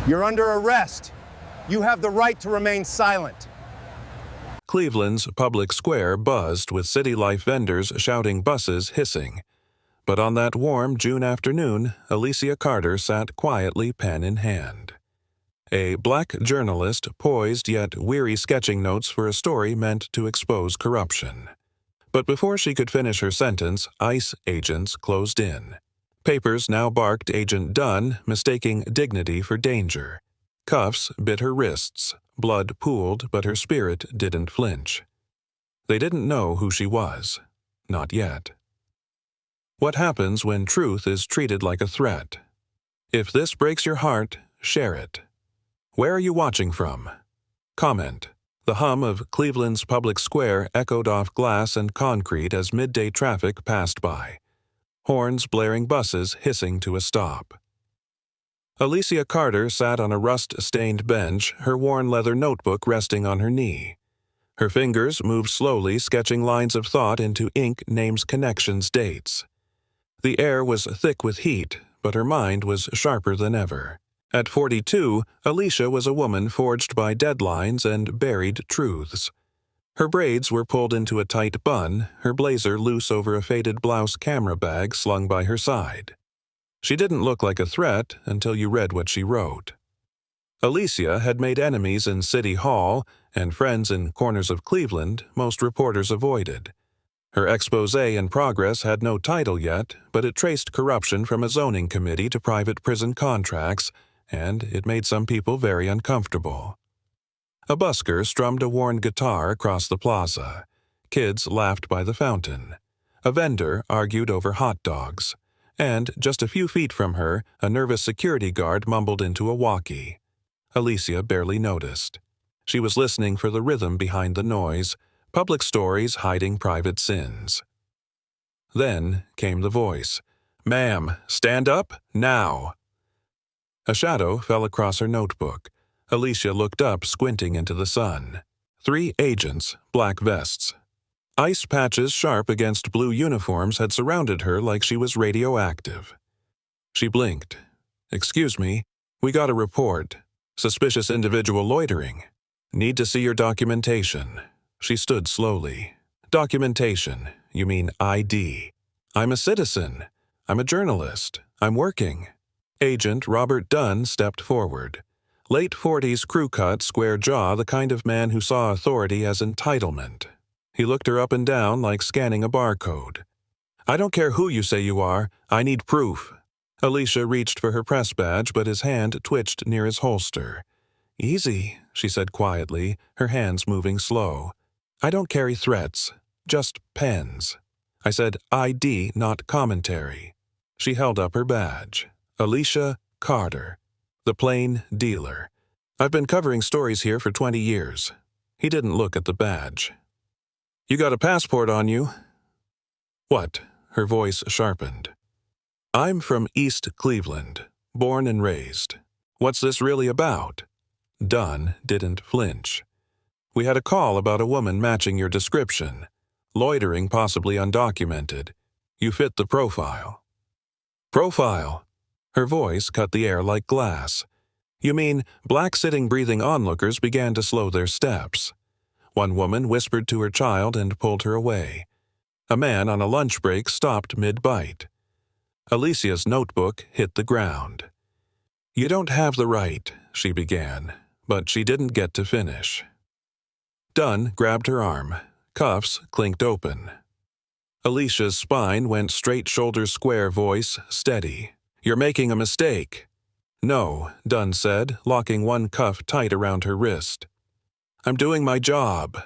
You're under arrest. You have the right to remain silent. Cleveland's public square buzzed with city life vendors shouting, buses hissing. But on that warm June afternoon, Alicia Carter sat quietly, pen in hand. A black journalist poised yet weary sketching notes for a story meant to expose corruption. But before she could finish her sentence, ICE agents closed in. Papers now barked Agent Dunn, mistaking dignity for danger. Cuffs bit her wrists. Blood pooled, but her spirit didn't flinch. They didn't know who she was. Not yet. What happens when truth is treated like a threat? If this breaks your heart, share it. Where are you watching from? Comment. The hum of Cleveland's public square echoed off glass and concrete as midday traffic passed by. Horns blaring, buses hissing to a stop. Alicia Carter sat on a rust-stained bench, her worn leather notebook resting on her knee. Her fingers moved slowly, sketching lines of thought into ink, names, connections, dates. The air was thick with heat, but her mind was sharper than ever. At 42, Alicia was a woman forged by deadlines and buried truths. Her braids were pulled into a tight bun, her blazer loose over a faded blouse camera bag slung by her side. She didn't look like a threat until you read what she wrote. Alicia had made enemies in City Hall and friends in corners of Cleveland most reporters avoided. Her exposé in progress had no title yet, but it traced corruption from a zoning committee to private prison contracts, and it made some people very uncomfortable. A busker strummed a worn guitar across the plaza. Kids laughed by the fountain. A vendor argued over hot dogs. And, just a few feet from her, a nervous security guard mumbled into a walkie. Alicia barely noticed. She was listening for the rhythm behind the noise, public stories hiding private sins. Then came the voice. "Ma'am, stand up, now." A shadow fell across her notebook. Alicia looked up, squinting into the sun. 3 agents, black vests. Ice patches sharp against blue uniforms had surrounded her like she was radioactive. She blinked. "Excuse me, we got a report. Suspicious individual loitering. Need to see your documentation." She stood slowly. "Documentation? You mean ID. I'm a citizen. I'm a journalist. I'm working." Agent Robert Dunn stepped forward. Late 40s crew cut, square jaw, the kind of man who saw authority as entitlement. He looked her up and down like scanning a barcode. "I don't care who you say you are. I need proof." Alicia reached for her press badge, but his hand twitched near his holster. "Easy," she said quietly, her hands moving slow. "I don't carry threats, just pens. I said ID, not commentary." She held up her badge. Alicia Carter, the plain dealer. "I've been covering stories here for 20 years. He didn't look at the badge. "You got a passport on you?" "What?" Her voice sharpened. "I'm from East Cleveland, born and raised. What's this really about?" Dunn didn't flinch. "We had a call about a woman matching your description. Loitering, possibly undocumented. You fit the profile." "Profile?" Her voice cut the air like glass. "You mean black sitting breathing onlookers began to slow their steps. One woman whispered to her child and pulled her away. A man on a lunch break stopped mid-bite. Alicia's notebook hit the ground. "You don't have the right," she began, but she didn't get to finish. Dunn grabbed her arm. Cuffs clinked open. Alicia's spine went straight, shoulders square, voice steady. "You're making a mistake." "No," Dunn said, locking one cuff tight around her wrist. "I'm doing my job."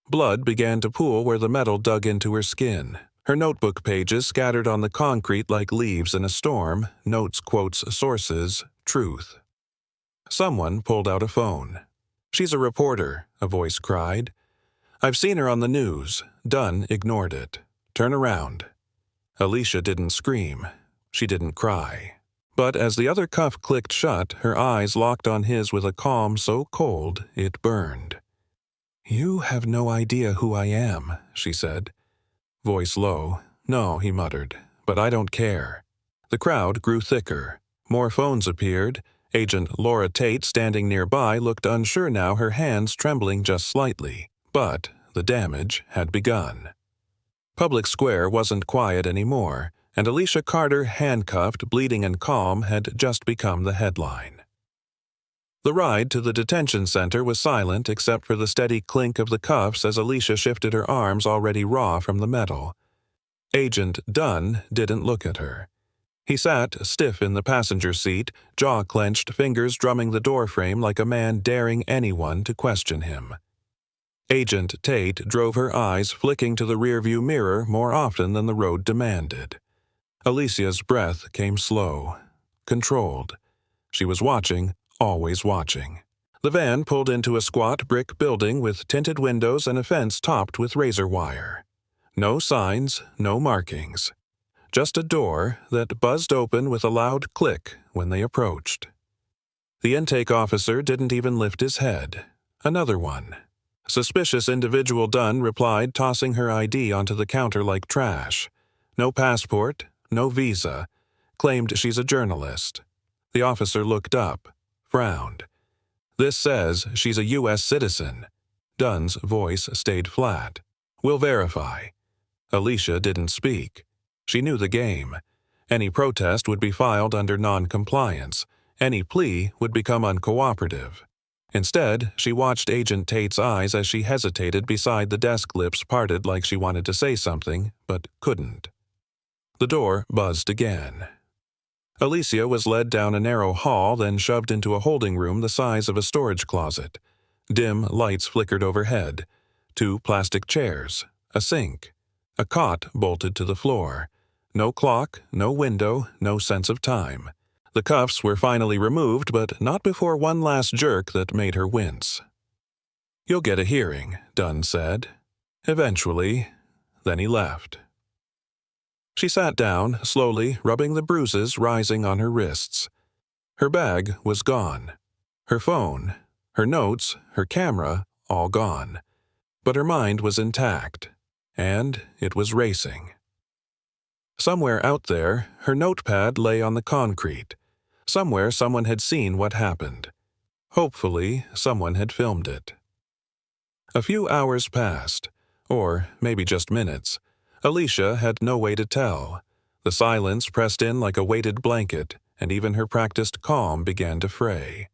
Blood began to pool where the metal dug into her skin. Her notebook pages scattered on the concrete like leaves in a storm, notes, quotes, sources, truth. Someone pulled out a phone. "She's a reporter," a voice cried. "I've seen her on the news." Dunn ignored it. "Turn around." Alicia didn't scream. She didn't cry. But as the other cuff clicked shut, her eyes locked on his with a calm so cold it burned. "You have no idea who I am," she said. Voice low. "No," he muttered, "but I don't care." The crowd grew thicker. More phones appeared. Agent Laura Tate, standing nearby, looked unsure now, her hands trembling just slightly. But the damage had begun. Public Square wasn't quiet anymore, and Alicia Carter, handcuffed, bleeding and calm, had just become the headline. The ride to the detention center was silent except for the steady clink of the cuffs as Alicia shifted her arms already raw from the metal. Agent Dunn didn't look at her. He sat stiff in the passenger seat, jaw clenched, fingers drumming the doorframe like a man daring anyone to question him. Agent Tate drove her eyes flicking to the rearview mirror more often than the road demanded. Alicia's breath came slow, controlled. She was watching, always watching. The van pulled into a squat brick building with tinted windows and a fence topped with razor wire. No signs, no markings. Just a door that buzzed open with a loud click when they approached. The intake officer didn't even lift his head. Another one. Suspicious individual, Dunn replied, tossing her ID onto the counter like trash. No passport, no visa. Claimed she's a journalist. The officer looked up, frowned. This says she's a U.S. citizen. Dunn's voice stayed flat. We'll verify. Alicia didn't speak. She knew the game. Any protest would be filed under non-compliance. Any plea would become uncooperative. Instead, she watched Agent Tate's eyes as she hesitated beside the desk, lips parted like she wanted to say something, but couldn't. The door buzzed again. Alicia was led down a narrow hall, then shoved into a holding room the size of a storage closet. Dim lights flickered overhead. 2 plastic chairs, a sink, a cot bolted to the floor. No clock, no window, no sense of time. The cuffs were finally removed, but not before one last jerk that made her wince. You'll get a hearing, Dunn said. Eventually. Then he left. She sat down, slowly, rubbing the bruises rising on her wrists. Her bag was gone. Her phone, her notes, her camera, all gone. But her mind was intact, and it was racing. Somewhere out there, her notepad lay on the concrete. Somewhere someone had seen what happened. Hopefully, someone had filmed it. A few hours passed, or maybe just minutes. Alicia had no way to tell. The silence pressed in like a weighted blanket, and even her practiced calm began to fray.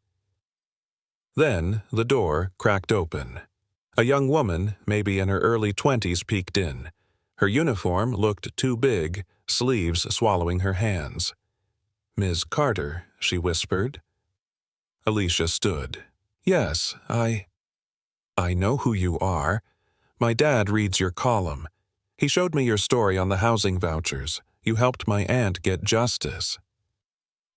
Then the door cracked open. A young woman, maybe in her early 20s, peeked in. Her uniform looked too big, sleeves swallowing her hands. "Ms. Carter," she whispered. Alicia stood. "Yes, I know who you are. My dad reads your column. He showed me your story on the housing vouchers. You helped my aunt get justice."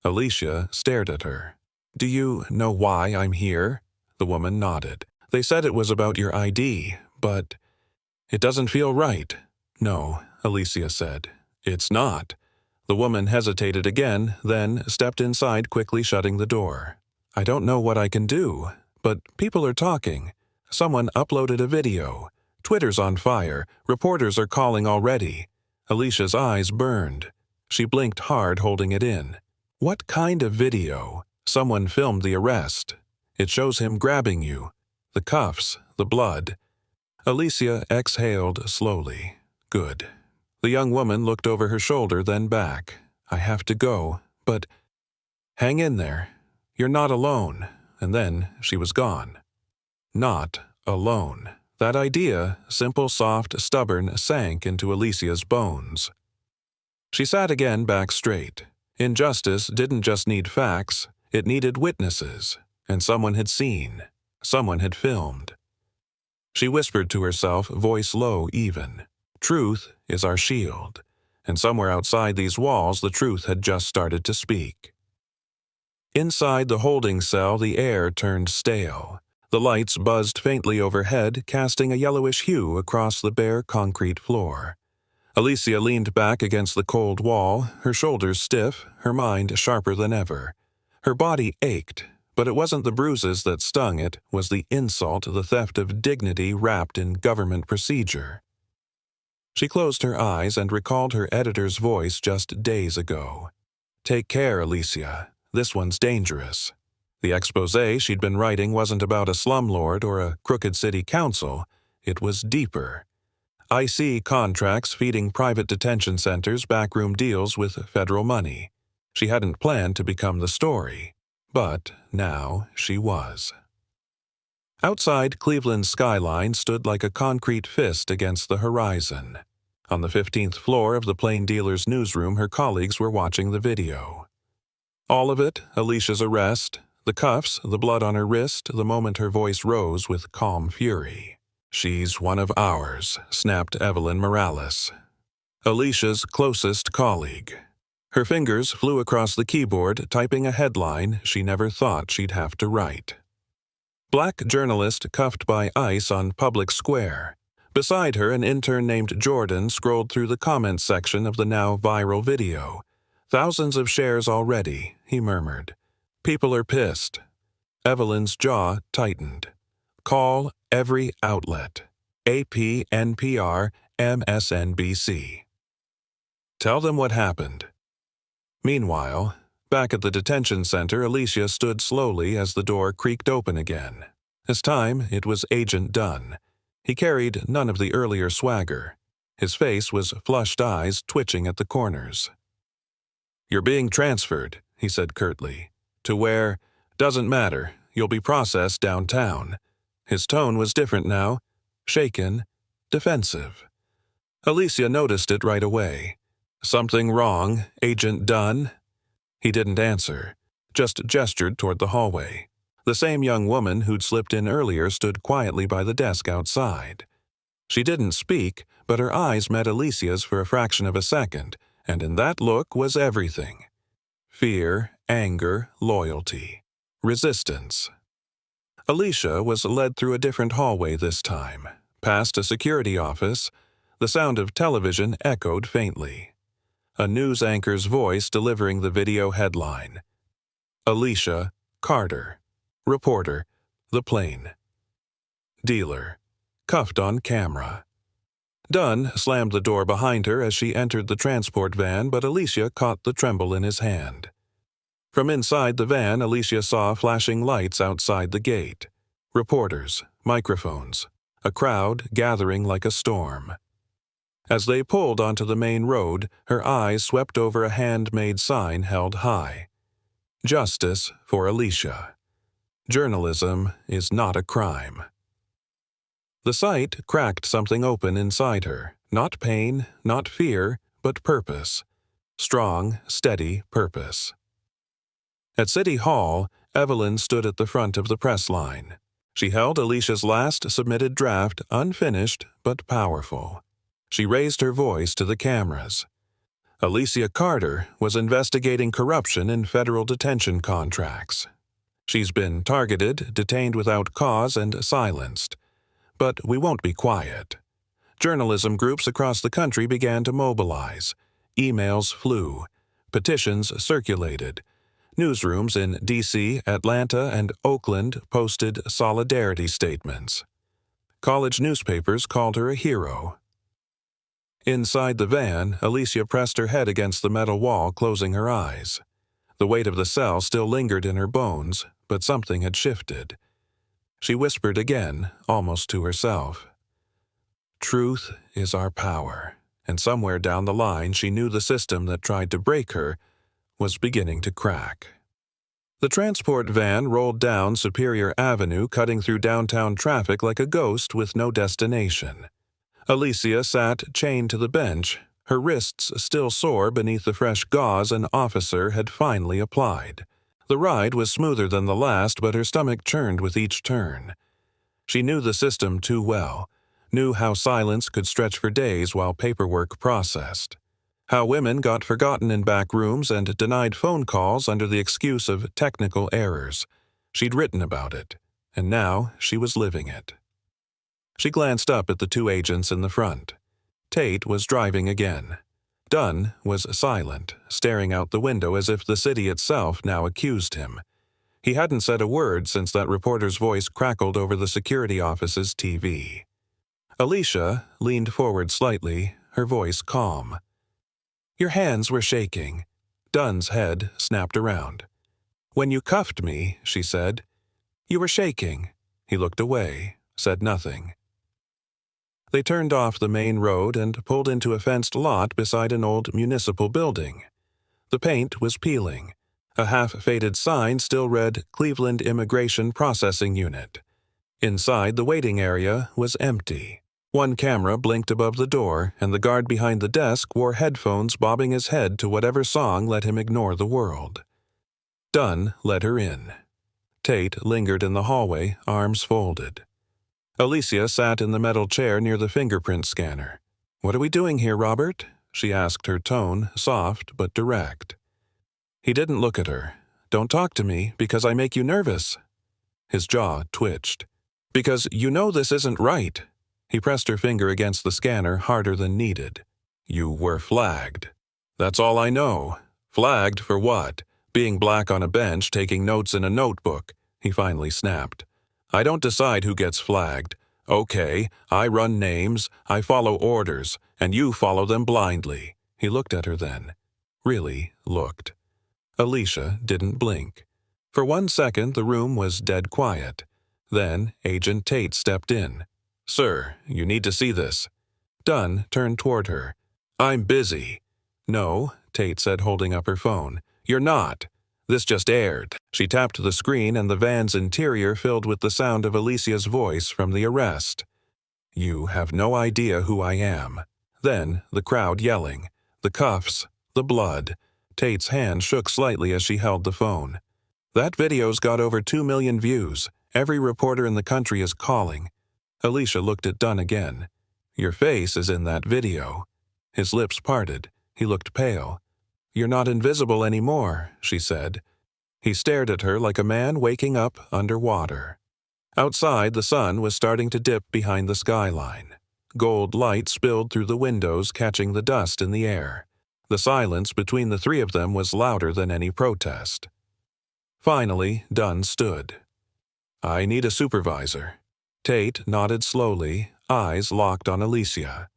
Alicia stared at her. "Do you know why I'm here?" The woman nodded. "They said it was about your ID, but it doesn't feel right." "No," Alicia said. "It's not." The woman hesitated again, then stepped inside, quickly shutting the door. "I don't know what I can do, but people are talking. Someone uploaded a video. Twitter's on fire. Reporters are calling already." Alicia's eyes burned. She blinked hard, holding it in. "What kind of video?" "Someone filmed the arrest. It shows him grabbing you. The cuffs, the blood." Alicia exhaled slowly. "Good." The young woman looked over her shoulder, then back. "I have to go, but hang in there. You're not alone." And then she was gone. Not alone. That idea, simple, soft, stubborn, sank into Alicia's bones. She sat again back straight. Injustice didn't just need facts, it needed witnesses. And someone had seen. Someone had filmed. She whispered to herself, voice low even. Truth is our shield. And somewhere outside these walls, the truth had just started to speak. Inside the holding cell, the air turned stale. The lights buzzed faintly overhead, casting a yellowish hue across the bare concrete floor. Alicia leaned back against the cold wall, her shoulders stiff, her mind sharper than ever. Her body ached, but it wasn't the bruises that stung, it was the insult, the theft of dignity wrapped in government procedure. She closed her eyes and recalled her editor's voice just days ago. "Take care, Alicia. This one's dangerous." The exposé she'd been writing wasn't about a slumlord or a crooked city council. It was deeper. IC contracts feeding private detention centers backroom deals with federal money. She hadn't planned to become the story, but now she was. Outside, Cleveland's skyline stood like a concrete fist against the horizon. On the 15th floor of the plain dealer's newsroom, her colleagues were watching the video. All of it, Alicia's arrest, the cuffs, the blood on her wrist, the moment her voice rose with calm fury. "She's one of ours," snapped Evelyn Morales, Alicia's closest colleague. Her fingers flew across the keyboard, typing a headline she never thought she'd have to write. Black journalist cuffed by ICE on public square. Beside her, an intern named Jordan scrolled through the comments section of the now viral video. "Thousands of shares already," he murmured. "People are pissed." Evelyn's jaw tightened. "Call every outlet. AP, NPR, MSNBC. Tell them what happened." Meanwhile, back at the detention center, Alicia stood slowly as the door creaked open again. This time, it was Agent Dunn. He carried none of the earlier swagger. His face was flushed eyes twitching at the corners. "You're being transferred," he said curtly. "To where? Doesn't matter. You'll be processed downtown." His tone was different now. Shaken, defensive. Alicia noticed it right away. "Something wrong, Agent Dunn?" He didn't answer, just gestured toward the hallway. The same young woman who'd slipped in earlier stood quietly by the desk outside. She didn't speak, but her eyes met Alicia's for a fraction of a second, and in that look was everything. Fear, anger, loyalty, resistance. Alicia was led through a different hallway this time. Past a security office, the sound of television echoed faintly. A news anchor's voice delivering the video headline. Alicia Carter. Reporter, The Plane. Dealer, cuffed on camera. Dunn slammed the door behind her as she entered the transport van, but Alicia caught the tremble in his hand. From inside the van, Alicia saw flashing lights outside the gate. Reporters, microphones, a crowd gathering like a storm. As they pulled onto the main road, her eyes swept over a handmade sign held high. Justice for Alicia. Journalism is not a crime. The sight cracked something open inside her. Not pain, not fear, but purpose. Strong, steady purpose. At City Hall, Evelyn stood at the front of the press line. She held Alicia's last submitted draft, unfinished but powerful. She raised her voice to the cameras. Alicia Carter was investigating corruption in federal detention contracts. She's been targeted, detained without cause, and silenced. But we won't be quiet. Journalism groups across the country began to mobilize. Emails flew. Petitions circulated. Newsrooms in D.C., Atlanta, and Oakland posted solidarity statements. College newspapers called her a hero. Inside the van, Alicia pressed her head against the metal wall, closing her eyes. The weight of the cell still lingered in her bones, but something had shifted. She whispered again, almost to herself. Truth is our power, and somewhere down the line she knew the system that tried to break her was beginning to crack. The transport van rolled down Superior Avenue, cutting through downtown traffic like a ghost with no destination. Alicia sat chained to the bench, her wrists still sore beneath the fresh gauze an officer had finally applied. The ride was smoother than the last, but her stomach churned with each turn. She knew the system too well, knew how silence could stretch for days while paperwork processed, how women got forgotten in back rooms and denied phone calls under the excuse of technical errors. She'd written about it, and now she was living it. She glanced up at the two agents in the front. Tate was driving again. Dunn was silent, staring out the window as if the city itself now accused him. He hadn't said a word since that reporter's voice crackled over the security office's TV. Alicia leaned forward slightly, her voice calm. Your hands were shaking. Dunn's head snapped around. "When you cuffed me," she said. "You were shaking." He looked away, said nothing. They turned off the main road and pulled into a fenced lot beside an old municipal building. The paint was peeling. A half-faded sign still read Cleveland Immigration Processing Unit. Inside, the waiting area was empty. One camera blinked above the door, and the guard behind the desk wore headphones bobbing his head to whatever song let him ignore the world. Dunn led her in. Tate lingered in the hallway, arms folded. Alicia sat in the metal chair near the fingerprint scanner. "What are we doing here, Robert?" she asked, her tone soft but direct. He didn't look at her. "Don't talk to me, because I make you nervous." His jaw twitched. "Because you know this isn't right." He pressed her finger against the scanner harder than needed. "You were flagged." "That's all I know." "Flagged for what? Being black on a bench, taking notes in a notebook," he finally snapped. "I don't decide who gets flagged. Okay, I run names, I follow orders, and you follow them blindly." He looked at her then. Really looked. Alicia didn't blink. For 1 second, the room was dead quiet. Then Agent Tate stepped in. "Sir, you need to see this." Dunn turned toward her. "I'm busy." "No," Tate said, holding up her phone. "You're not. This just aired." She tapped the screen, and the van's interior filled with the sound of Alicia's voice from the arrest. "You have no idea who I am." Then the crowd yelling. The cuffs. The blood. Tate's hand shook slightly as she held the phone. "That video's got over 2 million views. Every reporter in the country is calling." Alicia looked at Dunn again. "Your face is in that video." His lips parted. He looked pale. "You're not invisible anymore," she said. He stared at her like a man waking up underwater. Outside, the sun was starting to dip behind the skyline. Gold light spilled through the windows, catching the dust in the air. The silence between the three of them was louder than any protest. Finally, Dunn stood. "I need a supervisor." Tate nodded slowly, eyes locked on Alicia.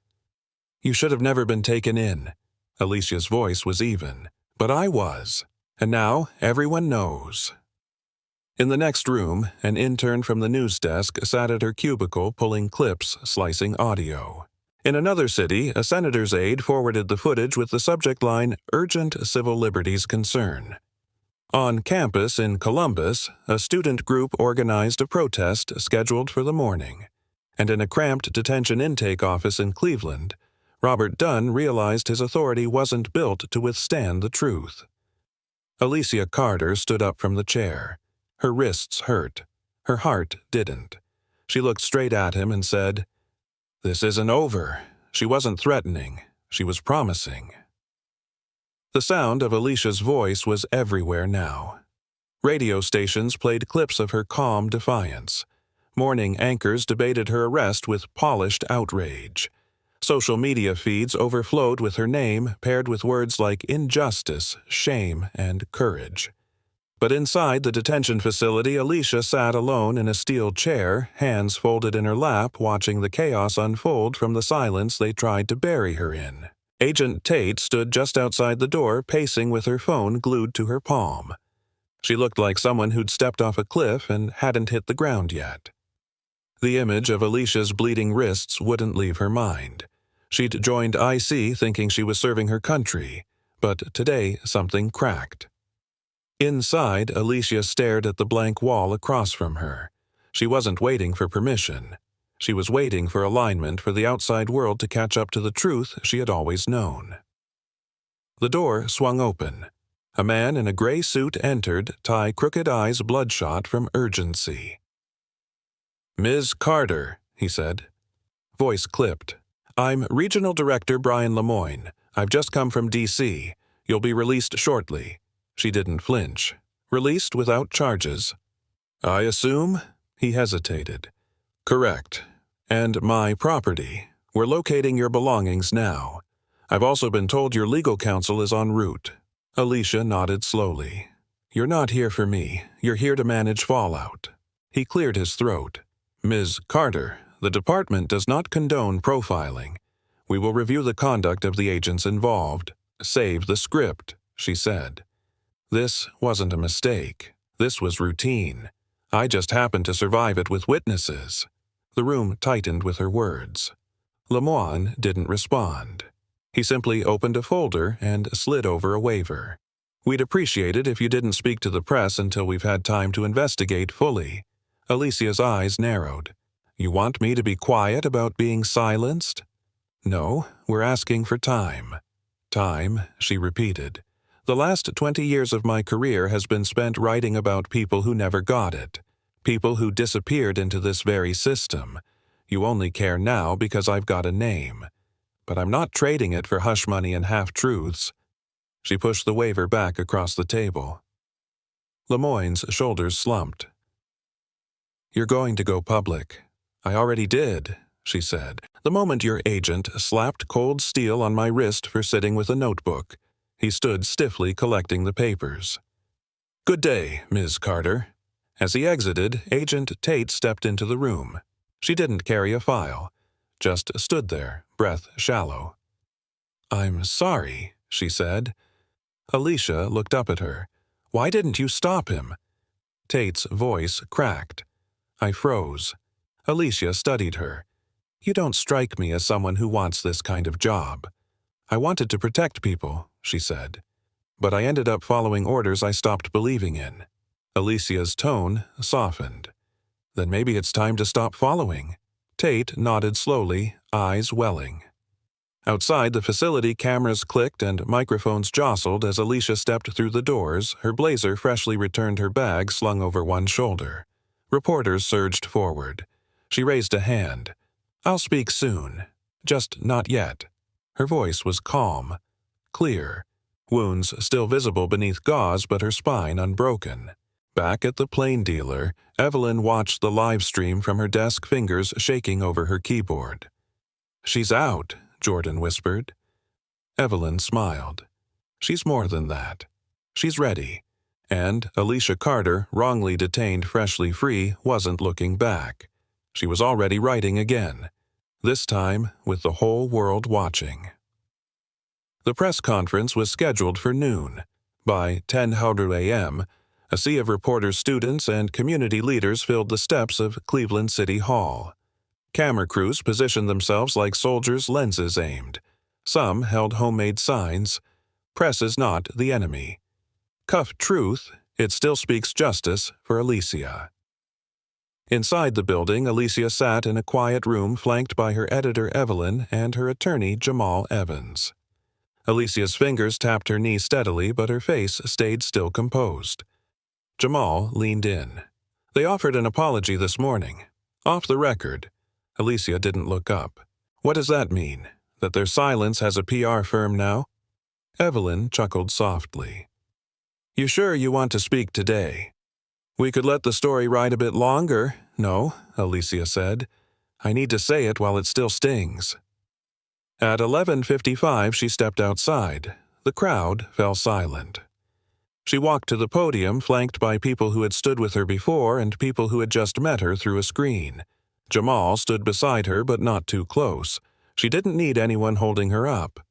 "You should have never been taken in." Alicia's voice was even. "But I was. And now everyone knows." In the next room, an intern from the news desk sat at her cubicle pulling clips, slicing audio. In another city, a senator's aide forwarded the footage with the subject line, "Urgent Civil Liberties Concern." On campus in Columbus, a student group organized a protest scheduled for the morning. And in a cramped detention intake office in Cleveland, Robert Dunn realized his authority wasn't built to withstand the truth. Alicia Carter stood up from the chair. Her wrists hurt. Her heart didn't. She looked straight at him and said, "This isn't over." She wasn't threatening. She was promising. The sound of Alicia's voice was everywhere now. Radio stations played clips of her calm defiance. Morning anchors debated her arrest with polished outrage. Social media feeds overflowed with her name, paired with words like injustice, shame, and courage. But inside the detention facility, Alicia sat alone in a steel chair, hands folded in her lap, watching the chaos unfold from the silence they tried to bury her in. Agent Tate stood just outside the door, pacing with her phone glued to her palm. She looked like someone who'd stepped off a cliff and hadn't hit the ground yet. The image of Alicia's bleeding wrists wouldn't leave her mind. She'd joined IC thinking she was serving her country, but today something cracked. Inside, Alicia stared at the blank wall across from her. She wasn't waiting for permission. She was waiting for alignment for the outside world to catch up to the truth she had always known. The door swung open. A man in a gray suit entered, tie crooked eyes bloodshot from urgency. "Ms. Carter," he said. Voice clipped. "I'm Regional Director Brian Lemoyne. I've just come from D.C. You'll be released shortly." She didn't flinch. "Released without charges." "I assume?" He hesitated. "Correct. And my property. We're locating your belongings now. I've also been told your legal counsel is en route." Alicia nodded slowly. "You're not here for me. You're here to manage fallout." He cleared his throat. "Ms. Carter, the department does not condone profiling. We will review the conduct of the agents involved. Save the script," she said. This wasn't a mistake. This was routine. I just happened to survive it with witnesses. The room tightened with her words. Lemoine didn't respond. He simply opened a folder and slid over a waiver. We'd appreciate it if you didn't speak to the press until we've had time to investigate fully. Alicia's eyes narrowed. You want me to be quiet about being silenced? No, we're asking for time. Time, she repeated. The last 20 years of my career has been spent writing about people who never got it. People who disappeared into this very system. You only care now because I've got a name. But I'm not trading it for hush money and half-truths. She pushed the waiver back across the table. Lemoine's shoulders slumped. You're going to go public. I already did, she said, the moment your agent slapped cold steel on my wrist for sitting with a notebook. He stood stiffly collecting the papers. Good day, Ms. Carter. As he exited, Agent Tate stepped into the room. She didn't carry a file, just stood there, breath shallow. I'm sorry, she said. Alicia looked up at her. Why didn't you stop him? Tate's voice cracked. I froze. Alicia studied her. You don't strike me as someone who wants this kind of job. I wanted to protect people, she said. But I ended up following orders I stopped believing in. Alicia's tone softened. Then maybe it's time to stop following. Tate nodded slowly, eyes welling. Outside the facility, cameras clicked and microphones jostled as Alicia stepped through the doors, her blazer freshly returned, her bag slung over one shoulder. Reporters surged forward. She raised a hand. I'll speak soon. Just not yet. Her voice was calm, clear. Wounds still visible beneath gauze, but her spine unbroken. Back at the plane dealer, Evelyn watched the live stream from her desk, fingers shaking over her keyboard. She's out, Jordan whispered. Evelyn smiled. She's more than that. She's ready. And Alicia Carter, wrongly detained, freshly free, wasn't looking back. She was already writing again, this time with the whole world watching. The press conference was scheduled for noon. By 10:00 a.m., a sea of reporters, students, and community leaders filled the steps of Cleveland City Hall. Camera crews positioned themselves like soldiers, lenses aimed. Some held homemade signs. Press is not the enemy. Cuff truth, it still speaks justice for Alicia. Inside the building, Alicia sat in a quiet room flanked by her editor Evelyn and her attorney Jamal Evans. Alicia's fingers tapped her knee steadily, but her face stayed still composed. Jamal leaned in. They offered an apology this morning. Off the record. Alicia didn't look up. What does that mean? That their silence has a PR firm now? Evelyn chuckled softly. You sure you want to speak today? We could let the story ride a bit longer. No, Alicia said. I need to say it while it still stings. At 11:55, she stepped outside. The crowd fell silent. She walked to the podium, flanked by people who had stood with her before and people who had just met her through a screen. Jamal stood beside her, but not too close. She didn't need anyone holding her up.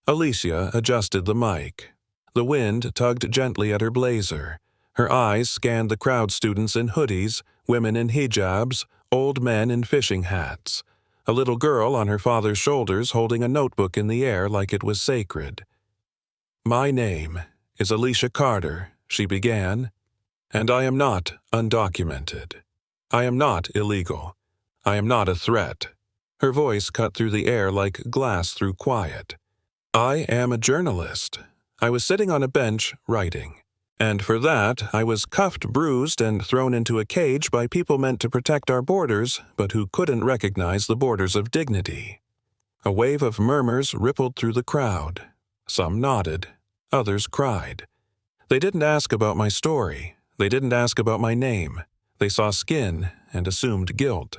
Alicia adjusted the mic. The wind tugged gently at her blazer. Her eyes scanned the crowd, students in hoodies, women in hijabs, old men in fishing hats. A little girl on her father's shoulders holding a notebook in the air like it was sacred. My name is Alicia Carter, she began, and I am not undocumented. I am not illegal. I am not a threat. Her voice cut through the air like glass through quiet. I am a journalist. I was sitting on a bench writing. And for that, I was cuffed, bruised, and thrown into a cage by people meant to protect our borders, but who couldn't recognize the borders of dignity. A wave of murmurs rippled through the crowd. Some nodded. Others cried. They didn't ask about my story. They didn't ask about my name. They saw skin and assumed guilt.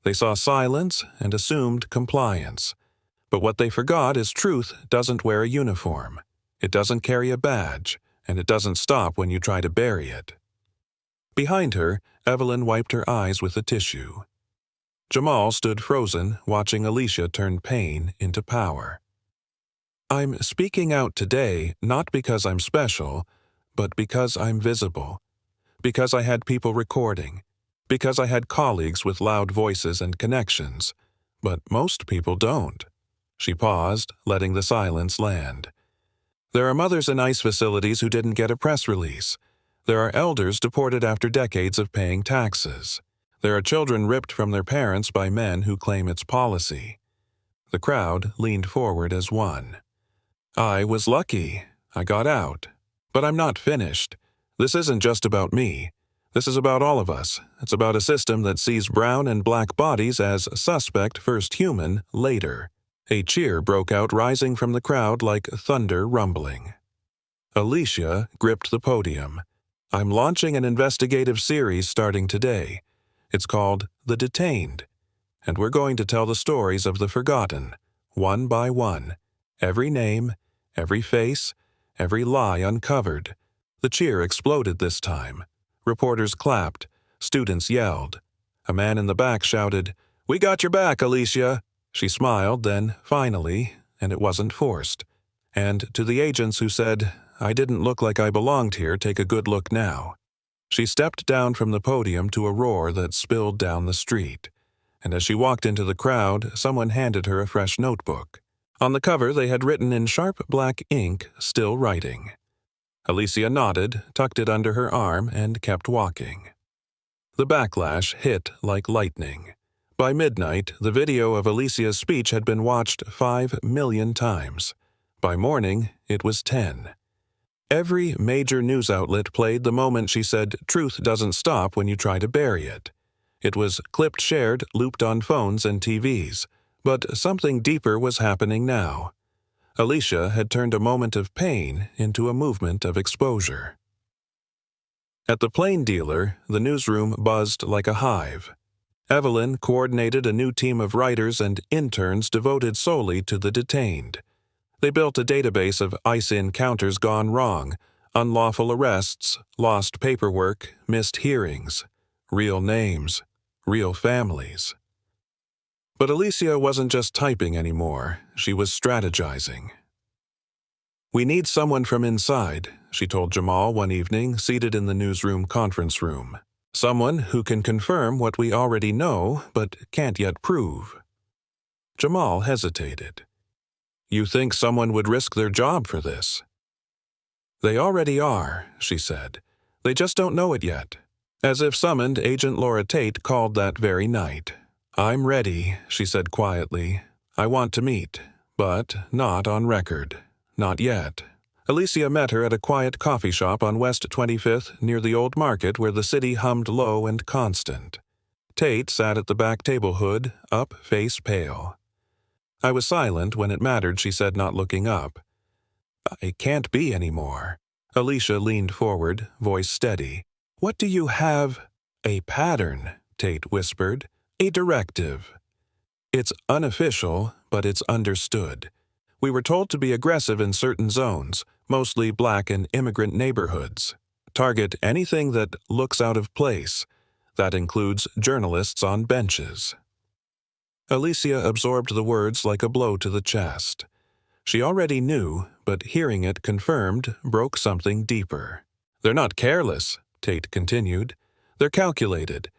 They saw silence and assumed compliance. But what they forgot is truth doesn't wear a uniform. It doesn't carry a badge. And it doesn't stop when you try to bury it. Behind her, Evelyn wiped her eyes with a tissue. Jamal stood frozen, watching Alicia turn pain into power. I'm speaking out today not because I'm special, but because I'm visible. Because I had people recording. Because I had colleagues with loud voices and connections. But most people don't. She paused, letting the silence land. There are mothers in ICE facilities who didn't get a press release. There are elders deported after decades of paying taxes. There are children ripped from their parents by men who claim it's policy. The crowd leaned forward as one. I was lucky. I got out. But I'm not finished. This isn't just about me. This is about all of us. It's about a system that sees brown and black bodies as suspect first human later. A cheer broke out, rising from the crowd like thunder rumbling. Alicia gripped the podium. I'm launching an investigative series starting today. It's called The Detained. And we're going to tell the stories of the forgotten, one by one. Every name, every face, every lie uncovered. The cheer exploded this time. Reporters clapped. Students yelled. A man in the back shouted, "We got your back, Alicia." She smiled, then, finally, and it wasn't forced. And to the agents who said, "I didn't look like I belonged here, take a good look now." She stepped down from the podium to a roar that spilled down the street. And as she walked into the crowd, someone handed her a fresh notebook. On the cover they had written in sharp black ink, "Still writing." Alicia nodded, tucked it under her arm, and kept walking. The backlash hit like lightning. By midnight, the video of Alicia's speech had been watched 5 million times. By morning, it was 10. Every major news outlet played the moment she said, "Truth doesn't stop when you try to bury it." It was clipped, shared, looped on phones and TVs. But something deeper was happening now. Alicia had turned a moment of pain into a movement of exposure. At the plane dealer, the newsroom buzzed like a hive. Evelyn coordinated a new team of writers and interns devoted solely to the detained. They built a database of ICE encounters gone wrong, unlawful arrests, lost paperwork, missed hearings, real names, real families. But Alicia wasn't just typing anymore, she was strategizing. "We need someone from inside," she told Jamal one evening, seated in the newsroom conference room. "Someone who can confirm what we already know, but can't yet prove." Jamal hesitated. "You think someone would risk their job for this?" "They already are," she said. "They just don't know it yet." As if summoned, Agent Laura Tate called that very night. "I'm ready," she said quietly. "I want to meet, but not on record. Not yet." Alicia met her at a quiet coffee shop on West 25th near the old market where the city hummed low and constant. Tate sat at the back table, hood up, face pale. "I was silent when it mattered," she said, not looking up. "I can't be anymore." Alicia leaned forward, voice steady. "What do you have?" "A pattern," Tate whispered. "A directive. It's unofficial, but it's understood. We were told to be aggressive in certain zones, mostly black and immigrant neighborhoods. Target anything that looks out of place. That includes journalists on benches." Alicia absorbed the words like a blow to the chest. She already knew, but hearing it confirmed broke something deeper. "They're not careless," Tate continued. "They're calculated,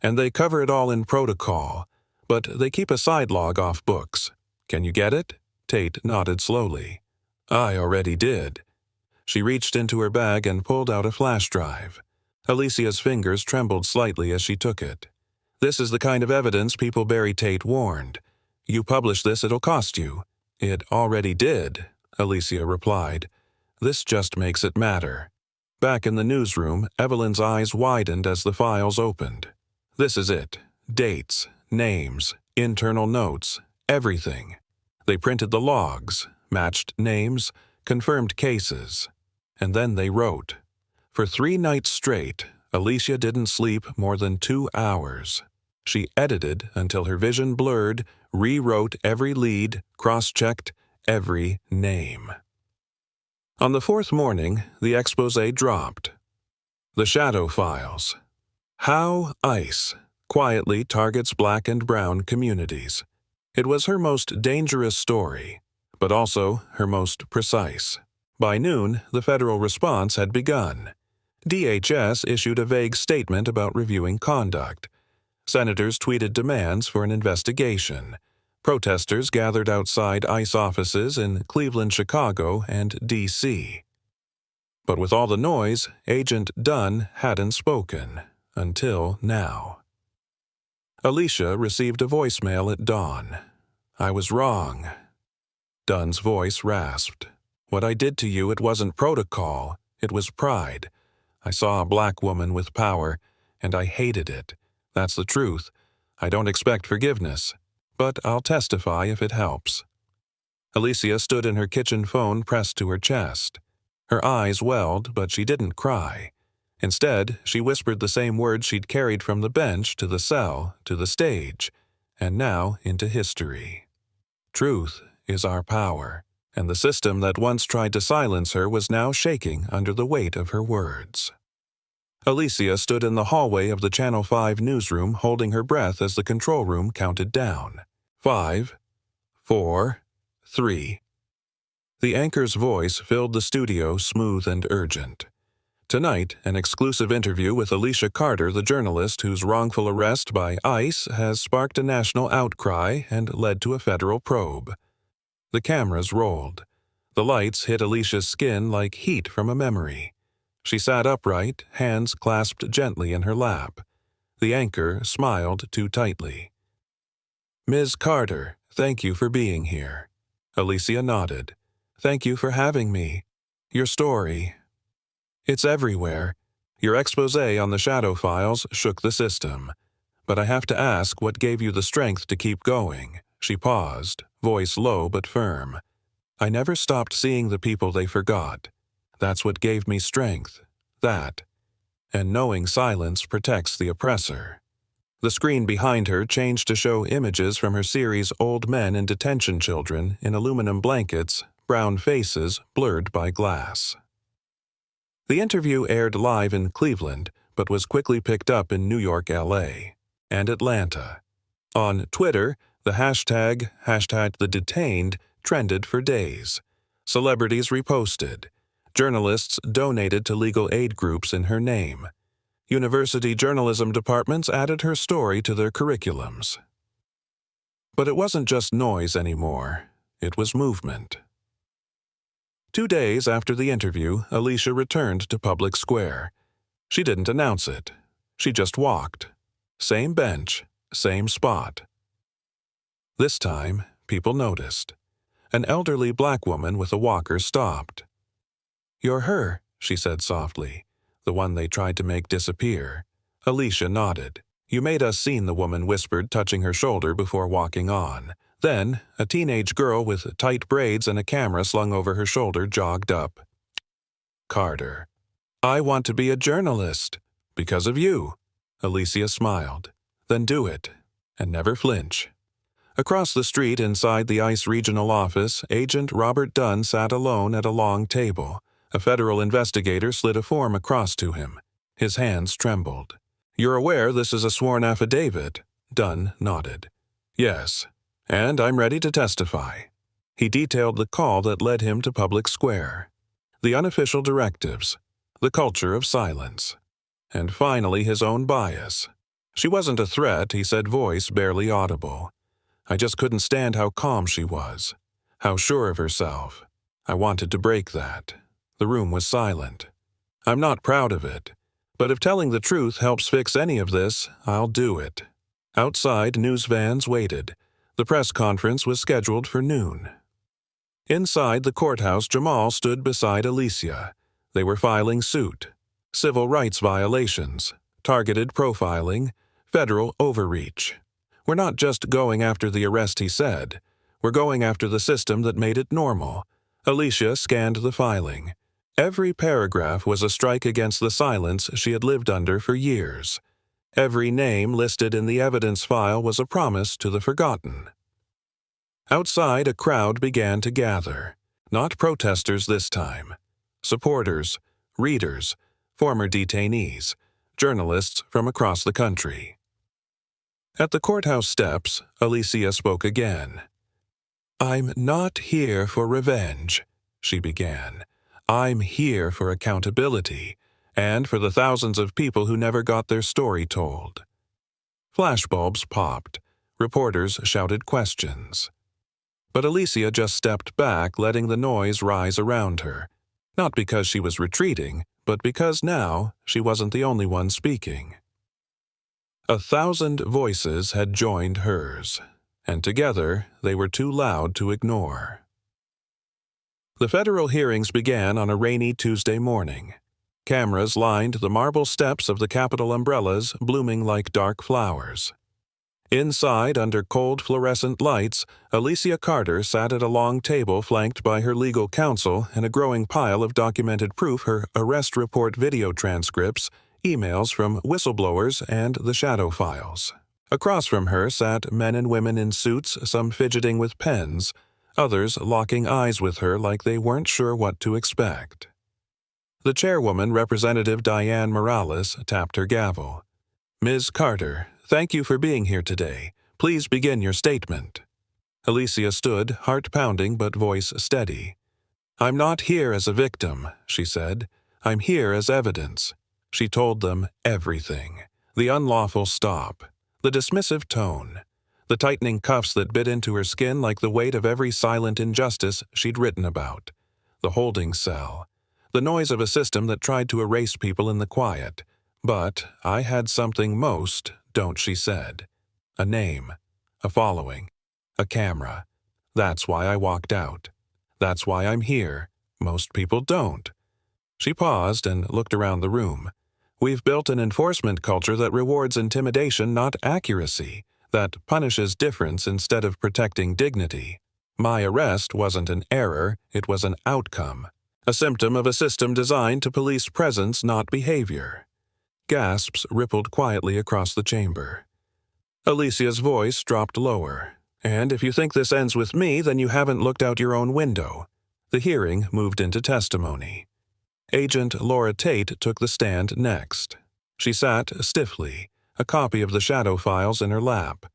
and they cover it all in protocol, but they keep a side log off books. Can you get it?" Tate nodded slowly. "I already did." She reached into her bag and pulled out a flash drive. Alicia's fingers trembled slightly as she took it. "This is the kind of evidence people bury," Tate warned. "You publish this, it'll cost you." "It already did," Alicia replied. "This just makes it matter." Back in the newsroom, Evelyn's eyes widened as the files opened. "This is it. Dates, names, internal notes, everything." They printed the logs, matched names, confirmed cases. And then they wrote. For 3 nights straight, Alicia didn't sleep more than 2 hours. She edited until her vision blurred, rewrote every lead, cross-checked every name. On the 4th morning, the exposé dropped. The Shadow Files. How ICE quietly targets black and brown communities. It was her most dangerous story, but also her most precise. By noon, the federal response had begun. DHS issued a vague statement about reviewing conduct. Senators tweeted demands for an investigation. Protesters gathered outside ICE offices in Cleveland, Chicago, and D.C. But with all the noise, Agent Dunn hadn't spoken, until now. Alicia received a voicemail at dawn. "I was wrong." Dunn's voice rasped. "What I did to you, it wasn't protocol, it was pride. I saw a black woman with power, and I hated it. That's the truth. I don't expect forgiveness, but I'll testify if it helps." Alicia stood in her kitchen phone pressed to her chest. Her eyes welled, but she didn't cry. Instead, she whispered the same words she'd carried from the bench to the cell, to the stage, and now into history. Truth is our power, and the system that once tried to silence her was now shaking under the weight of her words. Alicia stood in the hallway of the Channel 5 newsroom holding her breath as the control room counted down. 5, 4, 3. The anchor's voice filled the studio smooth and urgent. Tonight, an exclusive interview with Alicia Carter, the journalist whose wrongful arrest by ICE has sparked a national outcry and led to a federal probe. The cameras rolled. The lights hit Alicia's skin like heat from a memory. She sat upright, hands clasped gently in her lap. The anchor smiled too tightly. "Ms. Carter, thank you for being here." Alicia nodded. "Thank you for having me. Your story. It's everywhere. Your exposé on the shadow files shook the system. But I have to ask what gave you the strength to keep going." She paused, voice low but firm. "I never stopped seeing the people they forgot. That's what gave me strength. That. And knowing silence protects the oppressor." The screen behind her changed to show images from her series Old Men and Detention Children in aluminum blankets, brown faces blurred by glass. The interview aired live in Cleveland, but was quickly picked up in New York, LA, and Atlanta. On Twitter, the hashtag #TheDetained trended for days. Celebrities reposted. Journalists donated to legal aid groups in her name. University journalism departments added her story to their curriculums. But it wasn't just noise anymore. It was movement. 2 days after the interview, Alicia returned to Public Square. She didn't announce it. She just walked. Same bench, same spot. This time, people noticed. An elderly black woman with a walker stopped. "You're her," she said softly, "the one they tried to make disappear." Alicia nodded. "You made us," the woman whispered, touching her shoulder before walking on. Then, a teenage girl with tight braids and a camera slung over her shoulder jogged up. "Carter. I want to be a journalist. Because of you." Alicia smiled. "Then do it. And never flinch." Across the street inside the ICE regional office, Agent Robert Dunn sat alone at a long table. A federal investigator slid a form across to him. His hands trembled. "You're aware this is a sworn affidavit?" Dunn nodded. "Yes. And I'm ready to testify." He detailed the call that led him to Public Square, the unofficial directives, the culture of silence, and finally his own bias. "She wasn't a threat," he said, voice barely audible. "I just couldn't stand how calm she was, how sure of herself. I wanted to break that." The room was silent. "I'm not proud of it, but if telling the truth helps fix any of this, I'll do it." Outside, news vans waited. The press conference was scheduled for noon. Inside the courthouse, Jamal stood beside Alicia. They were filing suit. Civil rights violations, targeted profiling, federal overreach. "We're not just going after the arrest," he said. "We're going after the system that made it normal." Alicia scanned the filing. Every paragraph was a strike against the silence she had lived under for years. Every name listed in the evidence file was a promise to the forgotten. Outside, a crowd began to gather. Not protesters this time. Supporters, readers, former detainees, journalists from across the country. At the courthouse steps, Alicia spoke again. "I'm not here for revenge," she began. I'm here for accountability, and for the thousands of people who never got their story told. Flashbulbs popped. Reporters shouted questions. But Alicia just stepped back, letting the noise rise around her. Not because she was retreating, but because now she wasn't the only one speaking. 1,000 voices had joined hers, and together they were too loud to ignore. The federal hearings began on a rainy Tuesday morning. Cameras lined the marble steps of the Capitol umbrellas, blooming like dark flowers. Inside, under cold fluorescent lights, Alicia Carter sat at a long table flanked by her legal counsel and a growing pile of documented proof, her arrest report video transcripts, emails from whistleblowers, and the shadow files. Across from her sat men and women in suits, some fidgeting with pens, others locking eyes with her like they weren't sure what to expect. The chairwoman, Representative Diane Morales, tapped her gavel. "Ms. Carter, thank you for being here today. Please begin your statement." Alicia stood, heart pounding but voice steady. "I'm not here as a victim," she said. "I'm here as evidence." She told them everything. The unlawful stop, the dismissive tone, the tightening cuffs that bit into her skin like the weight of every silent injustice she'd written about, the holding cell, the noise of a system that tried to erase people in the quiet. But I had something most, don't, she said. A name, a following, a camera. That's why I walked out. That's why I'm here. Most people don't. She paused and looked around the room. We've built an enforcement culture that rewards intimidation, not accuracy, that punishes difference instead of protecting dignity. My arrest wasn't an error, it was an outcome, a symptom of a system designed to police presence, not behavior. Gasps rippled quietly across the chamber. Alicia's voice dropped lower. "And if you think this ends with me, then you haven't looked out your own window." The hearing moved into testimony. Agent Laura Tate took the stand next. She sat stiffly, a copy of the shadow files in her lap.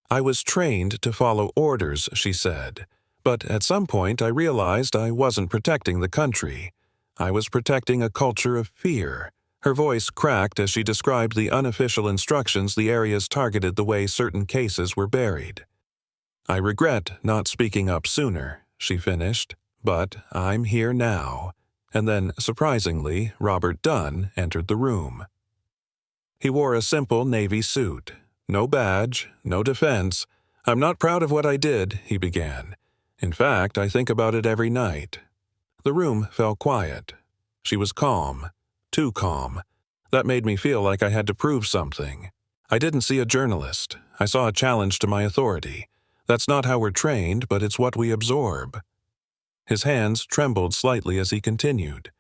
"I was trained to follow orders," she said. "But at some point I realized I wasn't protecting the country. I was protecting a culture of fear." Her voice cracked as she described the unofficial instructions the areas targeted the way certain cases were buried. "I regret not speaking up sooner," she finished, "but I'm here now." And then, surprisingly, Robert Dunn entered the room. He wore a simple navy suit. No badge, no defense. "I'm not proud of what I did," he began. "In fact, I think about it every night." The room fell quiet. She was calm. Too calm. That made me feel like I had to prove something. I didn't see a journalist. I saw a challenge to my authority. That's not how we're trained, but it's what we absorb. His hands trembled slightly as he continued.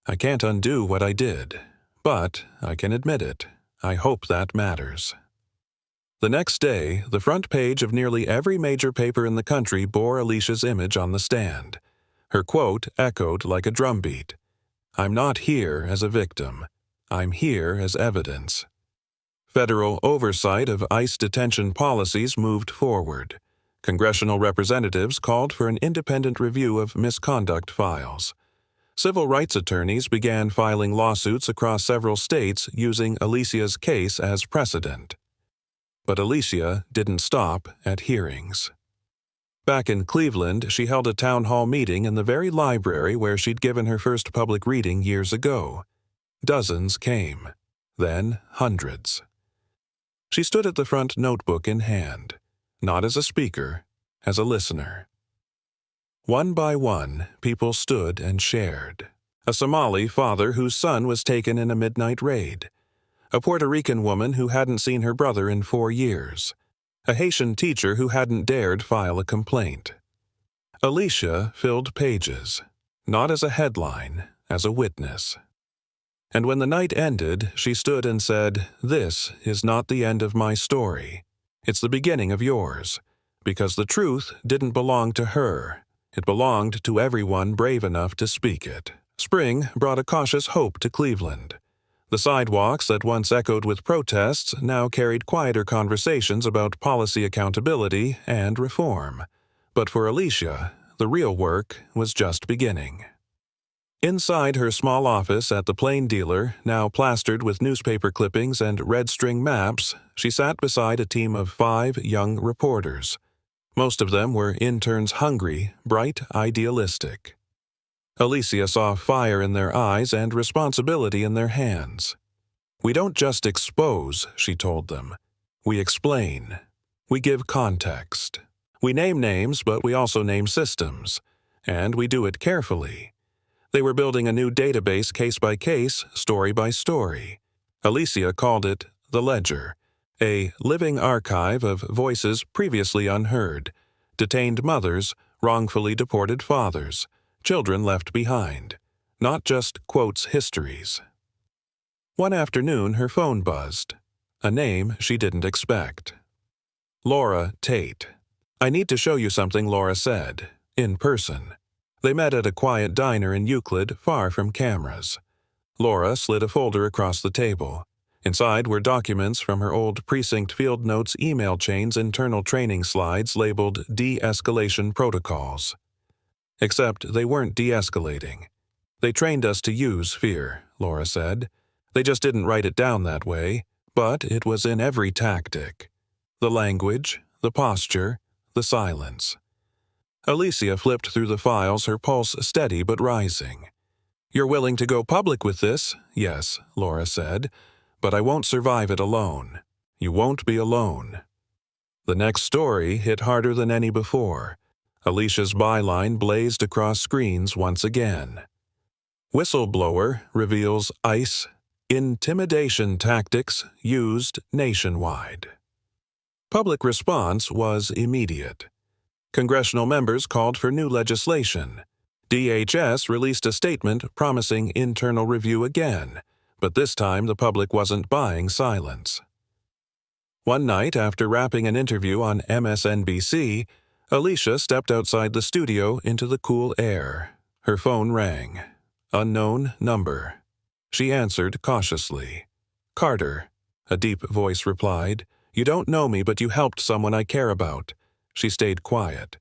"I can't undo what I did, but I can admit it. I hope that matters." The next day, the front page of nearly every major paper in the country bore Alicia's image on the stand. Her quote echoed like a drumbeat. "I'm not here as a victim. I'm here as evidence." Federal oversight of ICE detention policies moved forward. Congressional representatives called for an independent review of misconduct files. Civil rights attorneys began filing lawsuits across several states using Alicia's case as precedent. But Alicia didn't stop at hearings. Back in Cleveland, she held a town hall meeting in the very library where she'd given her first public reading years ago. Dozens came, then hundreds. She stood at the front, notebook in hand, not as a speaker, as a listener. One by one, people stood and shared. A Somali father whose son was taken in a midnight raid. A Puerto Rican woman who hadn't seen her brother in 4 years. A Haitian teacher who hadn't dared file a complaint. Alicia filled pages, not as a headline, as a witness. And when the night ended, she stood and said, "This is not the end of my story. It's the beginning of yours, because the truth didn't belong to her. It belonged to everyone brave enough to speak it." Spring brought a cautious hope to Cleveland. The sidewalks that once echoed with protests now carried quieter conversations about policy accountability and reform. But for Alicia, the real work was just beginning. Inside her small office at the plane dealer, now plastered with newspaper clippings and red string maps, she sat beside a team of 5 young reporters. Most of them were interns hungry, bright, idealistic. Alicia saw fire in their eyes and responsibility in their hands. "We don't just expose," she told them. "We explain. We give context. We name names, but we also name systems. And we do it carefully." They were building a new database case by case, story by story. Alicia called it the Ledger, a living archive of voices previously unheard, detained mothers, wrongfully deported fathers, children left behind, not just quotes histories. One afternoon, her phone buzzed. A name she didn't expect. Laura Tate. "I need to show you something," Laura said, in person. They met at a quiet diner in Euclid, far from cameras. Laura slid a folder across the table. Inside were documents from her old precinct field notes email chain's internal training slides labeled de-escalation protocols. Except they weren't de-escalating. "They trained us to use fear," Laura said. "They just didn't write it down that way, but it was in every tactic. The language, the posture, the silence." Alicia flipped through the files, her pulse steady but rising. "You're willing to go public with this?" "Yes," Laura said. "But I won't survive it alone. You won't be alone." The next story hit harder than any before. Alicia's byline blazed across screens once again. Whistleblower reveals ICE intimidation tactics used nationwide. Public response was immediate. Congressional members called for new legislation. DHS released a statement promising internal review again, but this time the public wasn't buying silence. One night, after wrapping an interview on MSNBC, Alicia stepped outside the studio into the cool air. Her phone rang. Unknown number. She answered cautiously. "Carter," a deep voice replied. "You don't know me, but you helped someone I care about." She stayed quiet.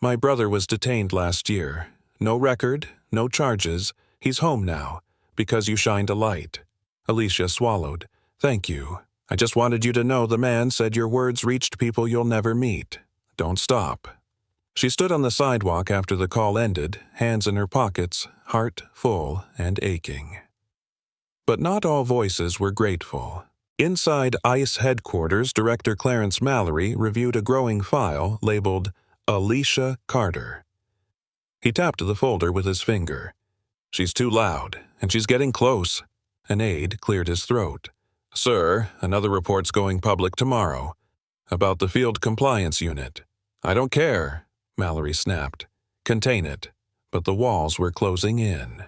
"My brother was detained last year. No record, no charges. He's home now, because you shined a light." Alicia swallowed. "Thank you. I just wanted you to know the man said your words reached people you'll never meet. Don't stop." She stood on the sidewalk after the call ended, hands in her pockets, heart full and aching. But not all voices were grateful. Inside ICE headquarters, Director Clarence Mallory reviewed a growing file labeled Alicia Carter. He tapped the folder with his finger. "She's too loud, and she's getting close." An aide cleared his throat. "Sir, another report's going public tomorrow. About the field compliance unit." "I don't care," Mallory snapped. "Contain it." But the walls were closing in.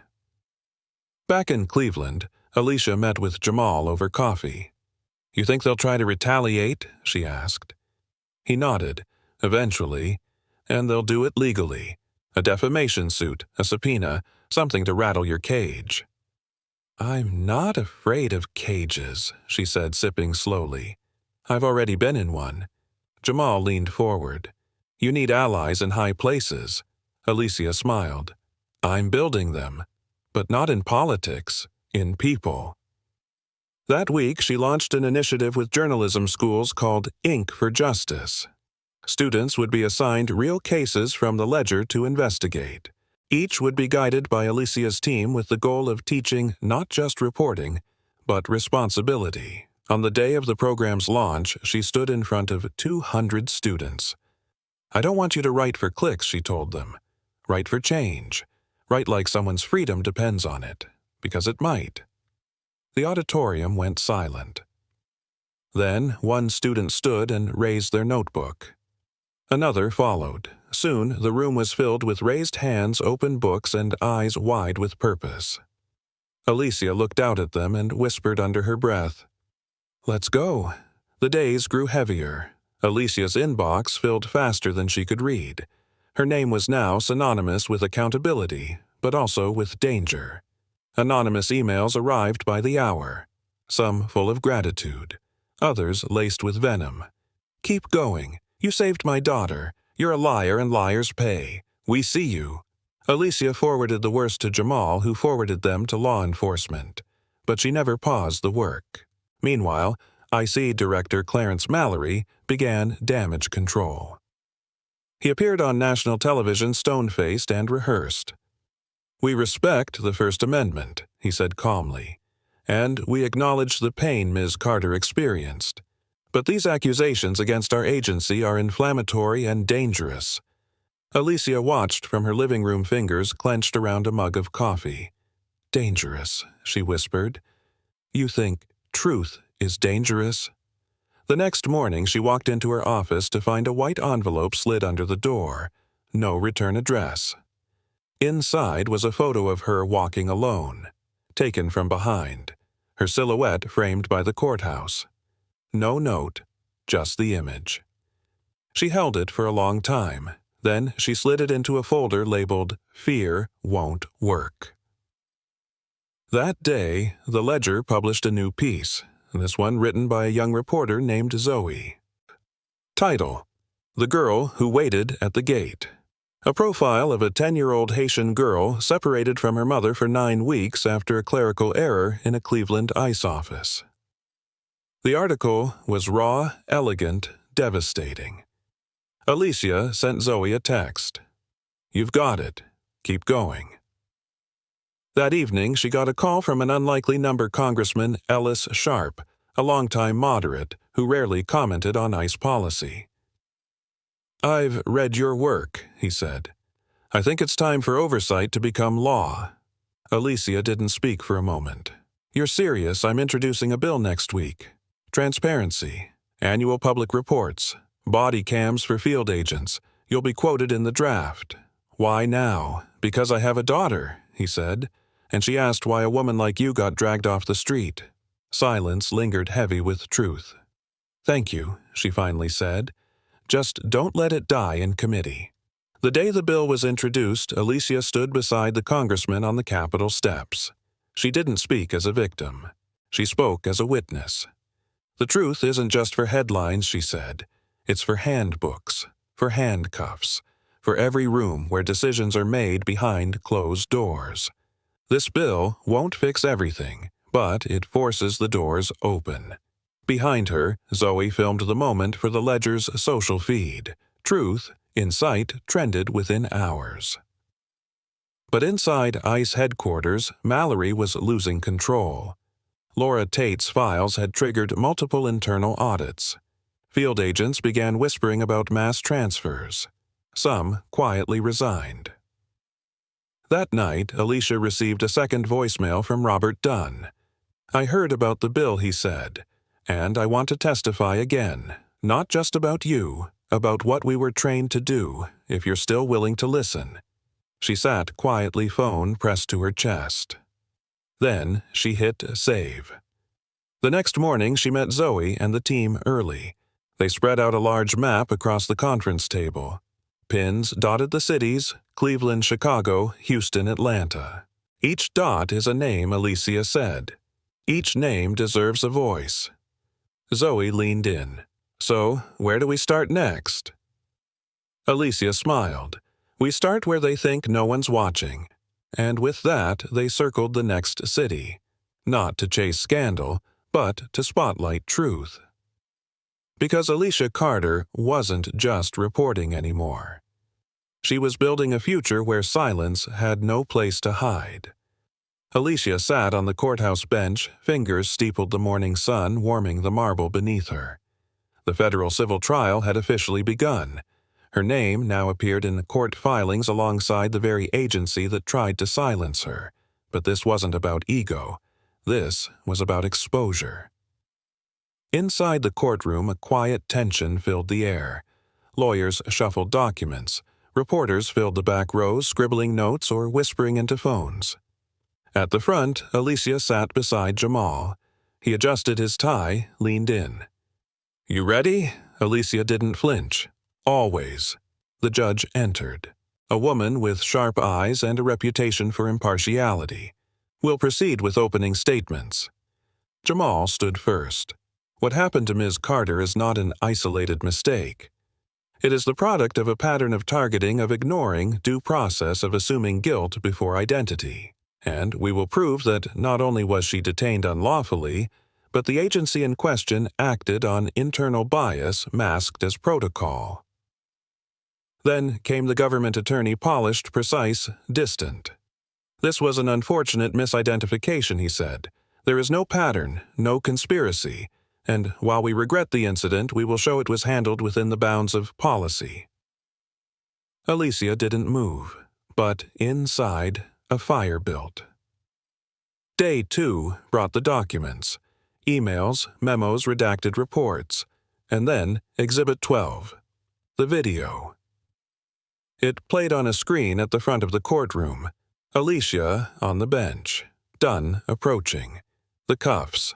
Back in Cleveland, Alicia met with Jamal over coffee. "You think they'll try to retaliate?" she asked. He nodded. "Eventually. And they'll do it legally. A defamation suit, a subpoena, something to rattle your cage." "I'm not afraid of cages," she said, sipping slowly. "I've already been in one." Jamal leaned forward. "You need allies in high places." Alicia smiled. "I'm building them. But not in politics, in people." That week, she launched an initiative with journalism schools called Ink for Justice. Students would be assigned real cases from the Ledger to investigate. Each would be guided by Alicia's team with the goal of teaching not just reporting, but responsibility. On the day of the program's launch, she stood in front of 200 students. "I don't want you to write for clicks," she told them. "Write for change. Write like someone's freedom depends on it, because it might." The auditorium went silent. Then one student stood and raised their notebook. Another followed. Soon the room was filled with raised hands, open books, and eyes wide with purpose. Alicia looked out at them and whispered under her breath, "Let's go." The days grew heavier. Alicia's inbox filled faster than she could read. Her name was now synonymous with accountability, but also with danger. Anonymous emails arrived by the hour, some full of gratitude, others laced with venom. "Keep going. You saved my daughter. You're a liar and liars pay. We see you." Alicia forwarded the worst to Jamal, who forwarded them to law enforcement, but she never paused the work. Meanwhile, IC Director Clarence Mallory began damage control. He appeared on national television stone-faced and rehearsed. "We respect the First Amendment," he said calmly, "and we acknowledge the pain Ms. Carter experienced. But these accusations against our agency are inflammatory and dangerous." Alicia watched from her living room, fingers clenched around a mug of coffee. "Dangerous," she whispered. "You think truth is dangerous?" The next morning she walked into her office to find a white envelope slid under the door. No return address. Inside was a photo of her walking alone, taken from behind, her silhouette framed by the courthouse. No note, just the image. She held it for a long time. Then she slid it into a folder labeled "Fear Won't Work." That day, the Ledger published a new piece, this one written by a young reporter named Zoe. Title: "The Girl Who Waited at the Gate." A profile of a 10-year-old Haitian girl separated from her mother for 9 weeks after a clerical error in a Cleveland ICE office. The article was raw, elegant, devastating. Alicia sent Zoe a text. "You've got it. Keep going." That evening, she got a call from an unlikely number, Congressman Ellis Sharp, a longtime moderate who rarely commented on ICE policy. "I've read your work," he said. "I think it's time for oversight to become law." Alicia didn't speak for a moment. "You're serious? I'm introducing a bill next week. Transparency, annual public reports, body cams for field agents. You'll be quoted in the draft." "Why now?" "Because I have a daughter," he said, "and she asked why a woman like you got dragged off the street." Silence lingered heavy with truth. "Thank you," she finally said. "Just don't let it die in committee." The day the bill was introduced, Alicia stood beside the congressman on the Capitol steps. She didn't speak as a victim. She spoke as a witness. "The truth isn't just for headlines," she said. "It's for handbooks, for handcuffs, for every room where decisions are made behind closed doors. This bill won't fix everything, but it forces the doors open." Behind her, Zoe filmed the moment for the Ledger's social feed. Truth, in sight, trended within hours. But inside ICE headquarters, Mallory was losing control. Laura Tate's files had triggered multiple internal audits. Field agents began whispering about mass transfers. Some quietly resigned. That night, Alicia received a second voicemail from Robert Dunn. "I heard about the bill," he said, "and I want to testify again, not just about you, about what we were trained to do, if you're still willing to listen." She sat quietly, phone pressed to her chest. Then she hit save. The next morning, she met Zoe and the team early. They spread out a large map across the conference table. Pins dotted the cities: Cleveland, Chicago, Houston, Atlanta. "Each dot is a name," Alicia said. "Each name deserves a voice." Zoe leaned in. "So, where do we start next?" Alicia smiled. "We start where they think no one's watching." And with that, they circled the next city. Not to chase scandal, but to spotlight truth. Because Alicia Carter wasn't just reporting anymore. She was building a future where silence had no place to hide. Alicia sat on the courthouse bench, fingers steepled the morning sun, warming the marble beneath her. The federal civil trial had officially begun. Her name now appeared in court filings alongside the very agency that tried to silence her. But this wasn't about ego. This was about exposure. Inside the courtroom, a quiet tension filled the air. Lawyers shuffled documents. Reporters filled the back rows, scribbling notes or whispering into phones. At the front, Alicia sat beside Jamal. He adjusted his tie, leaned in. "You ready?" Alicia didn't flinch. "Always." The judge entered. A woman with sharp eyes and a reputation for impartiality. "We'll proceed with opening statements." Jamal stood first. "What happened to Ms. Carter is not an isolated mistake. It is the product of a pattern of targeting of ignoring due process of assuming guilt before identity. And we will prove that not only was she detained unlawfully, but the agency in question acted on internal bias masked as protocol. Then came the government attorney, polished, precise, distant. This was an unfortunate misidentification, he said. There is no pattern, no conspiracy, and while we regret the incident, we will show it was handled within the bounds of policy. Alicia didn't move, but inside, a fire built. Day 2 brought the documents, emails, memos, redacted reports, and then Exhibit 12, the video. It played on a screen at the front of the courtroom. Alicia on the bench, Dunn approaching, the cuffs,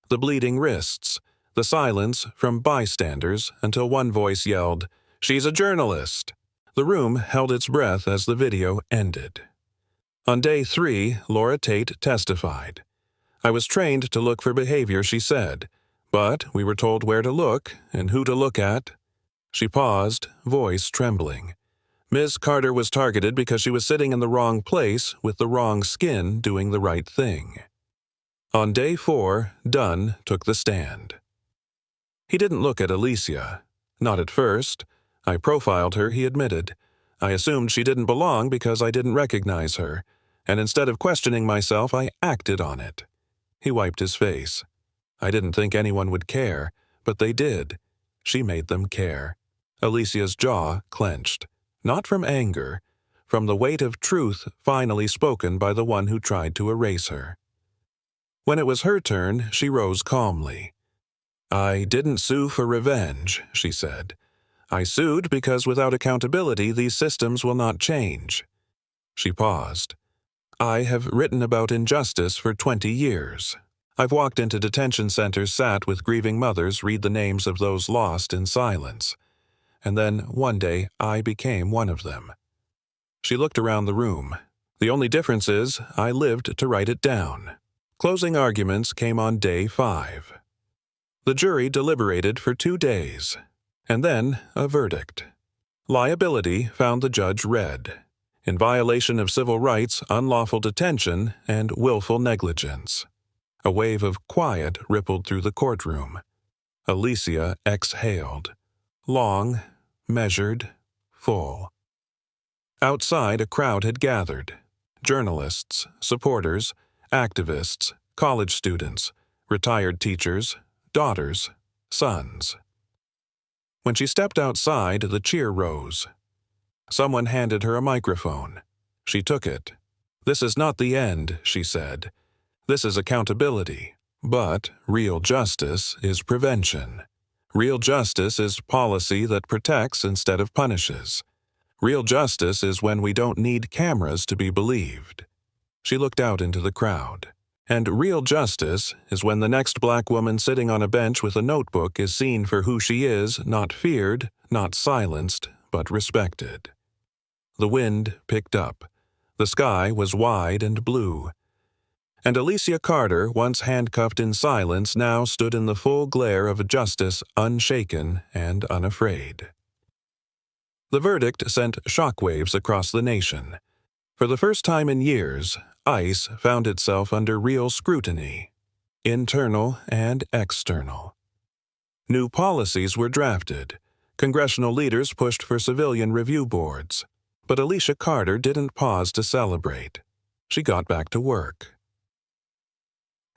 the bleeding wrists, the silence from bystanders until one voice yelled, "She's a journalist!" The room held its breath as the video ended. On Day 3, Laura Tate testified. "I was trained to look for behavior," she said, "but we were told where to look and who to look at." She paused, voice trembling. Ms. Carter was targeted because she was sitting in the wrong place with the wrong skin doing the right thing. On Day 4, Dunn took the stand. He didn't look at Alicia. Not at first. I profiled her, he admitted. I assumed she didn't belong because I didn't recognize her, and instead of questioning myself, I acted on it. He wiped his face. I didn't think anyone would care, but they did. She made them care. Alicia's jaw clenched. Not from anger, from the weight of truth finally spoken by the one who tried to erase her. When it was her turn, she rose calmly. "I didn't sue for revenge," she said. "I sued because without accountability these systems will not change." She paused. "I have written about injustice for 20 years. I've walked into detention centers, sat with grieving mothers, read the names of those lost in silence. And then, one day, I became one of them." She looked around the room. "The only difference is, I lived to write it down." Closing arguments came on Day 5. The jury deliberated for 2 days, and then a verdict. Liability found the judge read. In violation of civil rights, unlawful detention, and willful negligence. A wave of quiet rippled through the courtroom. Alicia exhaled. Long, measured, full. Outside, a crowd had gathered. Journalists, supporters, activists, college students, retired teachers, daughters, sons. When she stepped outside, the cheer rose. Someone handed her a microphone. She took it. "This is not the end," she said. "This is accountability. But real justice is prevention. Real justice is policy that protects instead of punishes. Real justice is when we don't need cameras to be believed." She looked out into the crowd. "And real justice is when the next black woman sitting on a bench with a notebook is seen for who she is, not feared, not silenced, but respected." The wind picked up. The sky was wide and blue. And Alicia Carter, once handcuffed in silence, now stood in the full glare of justice, unshaken and unafraid. The verdict sent shockwaves across the nation. For the first time in years, ICE found itself under real scrutiny, internal and external. New policies were drafted. Congressional leaders pushed for civilian review boards. But Alicia Carter didn't pause to celebrate. She got back to work.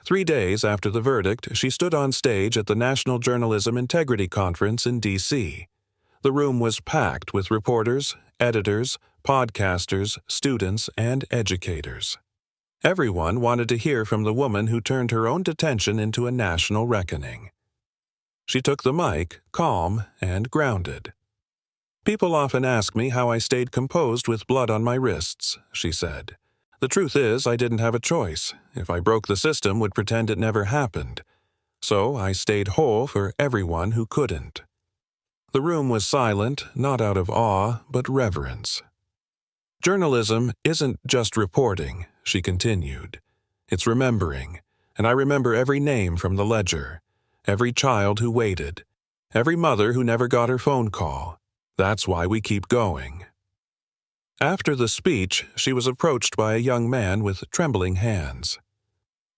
3 days after the verdict, she stood on stage at the National Journalism Integrity Conference in D.C. The room was packed with reporters, editors, podcasters, students, and educators. Everyone wanted to hear from the woman who turned her own detention into a national reckoning. She took the mic, calm and grounded. "People often ask me how I stayed composed with blood on my wrists," she said. "The truth is, I didn't have a choice. If I broke the system, would pretend it never happened. So I stayed whole for everyone who couldn't." The room was silent, not out of awe, but reverence. "Journalism isn't just reporting," she continued. "It's remembering, and I remember every name from the ledger, every child who waited, every mother who never got her phone call. That's why we keep going." After the speech, she was approached by a young man with trembling hands.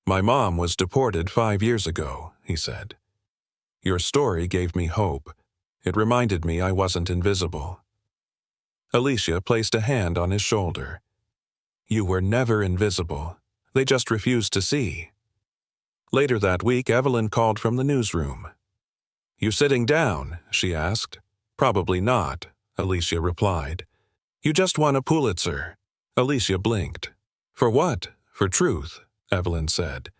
"My mom was deported 5 years ago," he said. "Your story gave me hope. It reminded me I wasn't invisible." Alicia placed a hand on his shoulder. "You were never invisible. They just refused to see." Later that week, Evelyn called from the newsroom. "You sitting down?" she asked. "Probably not," Alicia replied. "You just won a Pulitzer." Alicia blinked. "For what?" "For truth," Evelyn said,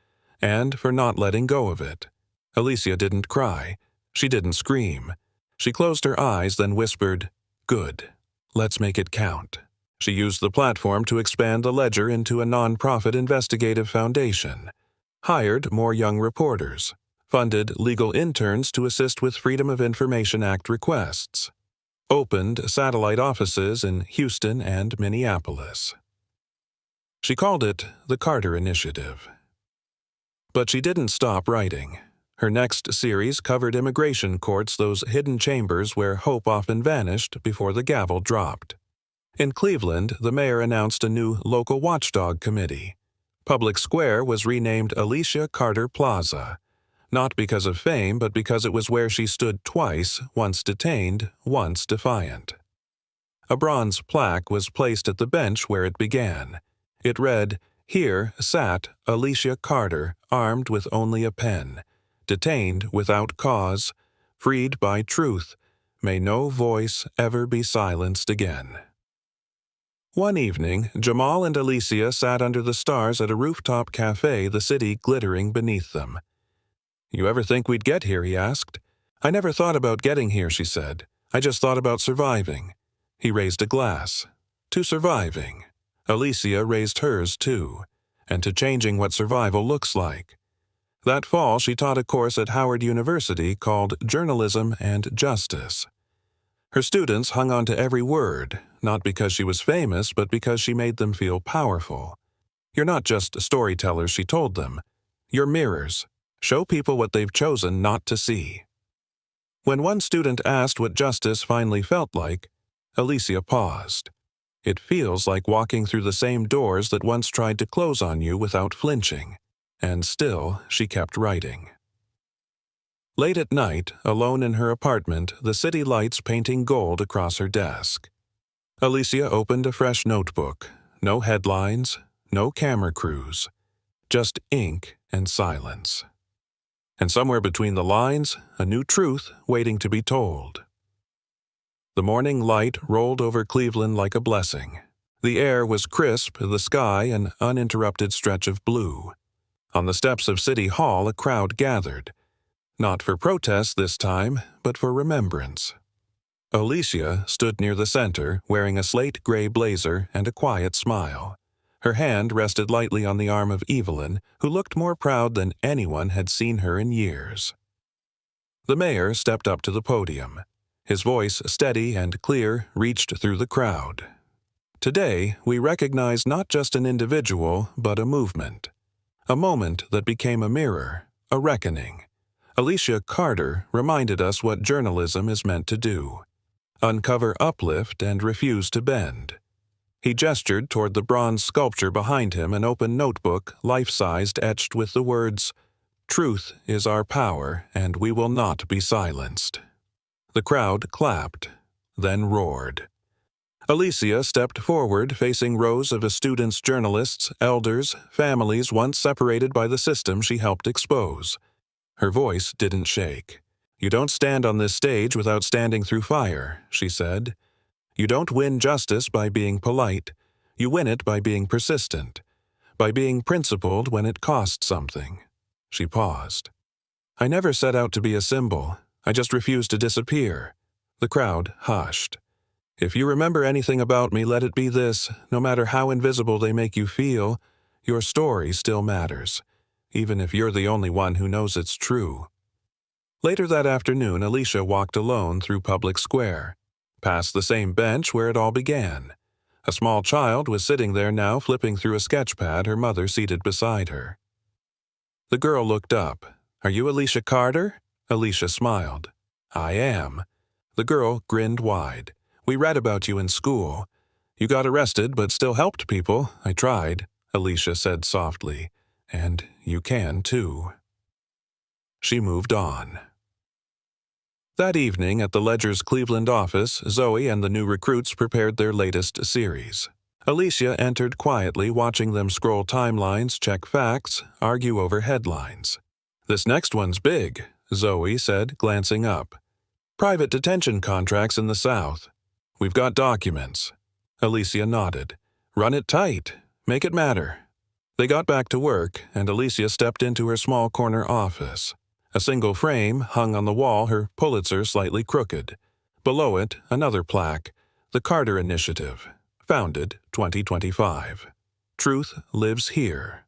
"and for not letting go of it." Alicia didn't cry. She didn't scream. She closed her eyes, then whispered, "Good. Let's make it count." She used the platform to expand the Ledger into a nonprofit investigative foundation, hired more young reporters, funded legal interns to assist with Freedom of Information Act requests, opened satellite offices in Houston and Minneapolis. She called it the Carter Initiative. But she didn't stop writing. Her next series covered immigration courts, those hidden chambers where hope often vanished before the gavel dropped. In Cleveland, the mayor announced a new local watchdog committee. Public Square was renamed Alicia Carter Plaza, not because of fame, but because it was where she stood twice, once detained, once defiant. A bronze plaque was placed at the bench where it began. It read, "Here sat Alicia Carter, armed with only a pen, detained without cause, freed by truth. May no voice ever be silenced again." One evening, Jamal and Alicia sat under the stars at a rooftop cafe, the city glittering beneath them. "You ever think we'd get here?" he asked. "I never thought about getting here," she said. "I just thought about surviving." He raised a glass. To surviving. Alicia raised hers too, and to changing what survival looks like. That fall, she taught a course at Howard University called Journalism and Justice. Her students hung on to every word, not because she was famous, but because she made them feel powerful. "You're not just storytellers," she told them. "You're mirrors. Show people what they've chosen not to see." When one student asked what justice finally felt like, Alicia paused. "It feels like walking through the same doors that once tried to close on you without flinching." And still, she kept writing. Late at night, alone in her apartment, the city lights painting gold across her desk. Alicia opened a fresh notebook. No headlines, no camera crews, just ink and silence. And somewhere between the lines, a new truth waiting to be told. The morning light rolled over Cleveland like a blessing. The air was crisp, the sky an uninterrupted stretch of blue. On the steps of City Hall, a crowd gathered. Not for protest this time, but for remembrance. Alicia stood near the center, wearing a slate gray blazer and a quiet smile. Her hand rested lightly on the arm of Evelyn, who looked more proud than anyone had seen her in years. The mayor stepped up to the podium. His voice, steady and clear, reached through the crowd. "Today, we recognize not just an individual, but a movement. A moment that became a mirror, a reckoning. Alicia Carter reminded us what journalism is meant to do. Uncover uplift and refuse to bend." He gestured toward the bronze sculpture behind him, an open notebook, life-sized, etched with the words, "Truth is our power, and we will not be silenced." The crowd clapped, then roared. Alicia stepped forward, facing rows of students, journalists, elders, families once separated by the system she helped expose. Her voice didn't shake. "You don't stand on this stage without standing through fire," she said. "You don't win justice by being polite. You win it by being persistent, by being principled when it costs something." She paused. "I never set out to be a symbol. I just refused to disappear." The crowd hushed. "If you remember anything about me, let it be this: no matter how invisible they make you feel, your story still matters, even if you're the only one who knows it's true." Later that afternoon, Alicia walked alone through Public Square, past the same bench where it all began. A small child was sitting there now, flipping through a sketchpad, her mother seated beside her. The girl looked up. "Are you Alicia Carter?" Alicia smiled. "I am. The girl grinned wide. "We read about you in school. You got arrested but still helped people. I tried," Alicia said softly. "And you can, too." She moved on. That evening at the Ledger's Cleveland office, Zoe and the new recruits prepared their latest series. Alicia entered quietly, watching them scroll timelines, check facts, argue over headlines. "This next one's big," Zoe said, glancing up. "Private detention contracts in the South. We've got documents." Alicia nodded. "Run it tight. Make it matter." They got back to work, and Alicia stepped into her small corner office. A single frame hung on the wall, her Pulitzer slightly crooked. Below it, another plaque, "The Carter Initiative, founded 2025. Truth lives here."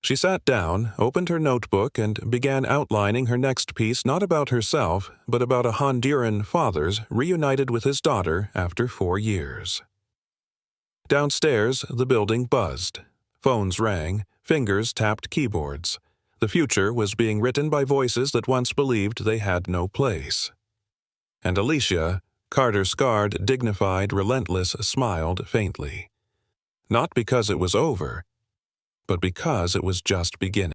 She sat down, opened her notebook, and began outlining her next piece, not about herself, but about a Honduran father's reunited with his daughter after 4 years. Downstairs, the building buzzed. Phones rang, fingers tapped keyboards. The future was being written by voices that once believed they had no place. And Alicia, Carter-scarred, dignified, relentless, smiled faintly. Not because it was over, but because it was just beginning.